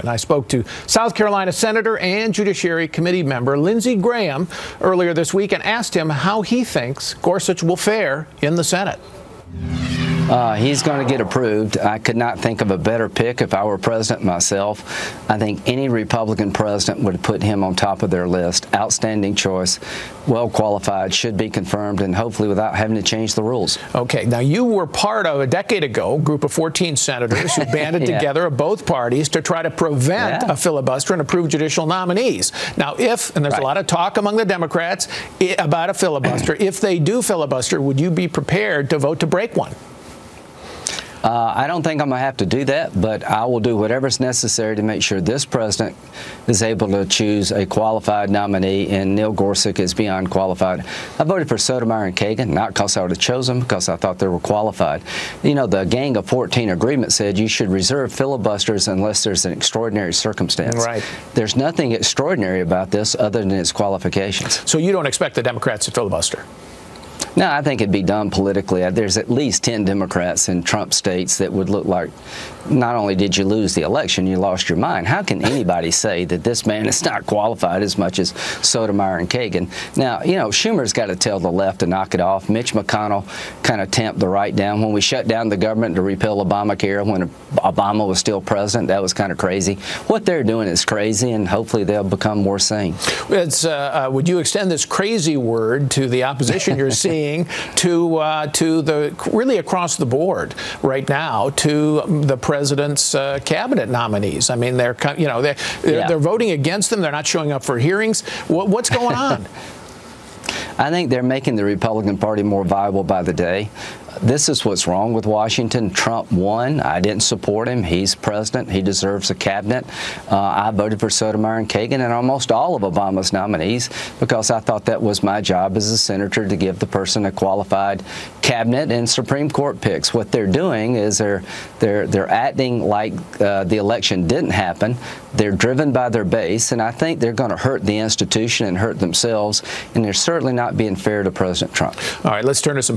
And I spoke to South Carolina Senator and Judiciary Committee member Lindsey earlier this week and asked him how he thinks Gorsuch will fare in the Senate. He's going to get approved. I could not think of a better pick if I were president myself. I think any Republican president would put him on top of their list. Outstanding choice, well qualified, should be confirmed, and hopefully without having to change the rules. Okay, now you were part of, a decade ago, a group of 14 senators who banded together of both parties to try to prevent a filibuster and approve judicial nominees. Now if, and there's a lot of talk among the Democrats about a filibuster, if they do filibuster, would you be prepared to vote to break one? I don't think I'm going to have to do that, but I will do whatever's necessary to make sure this president is able to choose a qualified nominee, and Neil Gorsuch is beyond qualified. I voted for Sotomayor and Kagan, not because I would have chosen them, because I thought they were qualified. You know, the Gang of 14 agreement said you should reserve filibusters unless there's an extraordinary circumstance. Right. There's nothing extraordinary about this other than its qualifications. So you don't expect the Democrats to filibuster? No, I think it'd be done politically. There's at least 10 Democrats in Trump states that would look like not only did you lose the election, you lost your mind. How can anybody say that this man is not qualified as much as Sotomayor and Kagan? Now, you know, Schumer's got to tell the left to knock it off. Mitch McConnell kind of tamped the right down. When we shut down the government to repeal Obamacare when Obama was still president, that was kind of crazy. What they're doing is crazy, and hopefully they'll become more sane. Would you extend this crazy word to the opposition you're seeing, to the really across the board right now, to the president's cabinet nominees? I mean, they're voting against them. They're not showing up for hearings. What's going on? I think they're making the Republican Party more viable by the day. This is what's wrong with Washington. Trump won. I didn't support him. He's president. He deserves a cabinet. I voted for Sotomayor and Kagan and almost all of Obama's nominees because I thought that was my job as a senator, to give the person a qualified cabinet and Supreme Court picks. What they're doing is they're acting like the election didn't happen. They're driven by their base, and I think they're going to hurt the institution and hurt themselves, and they're certainly not being fair to President Trump. All right, let's turn to some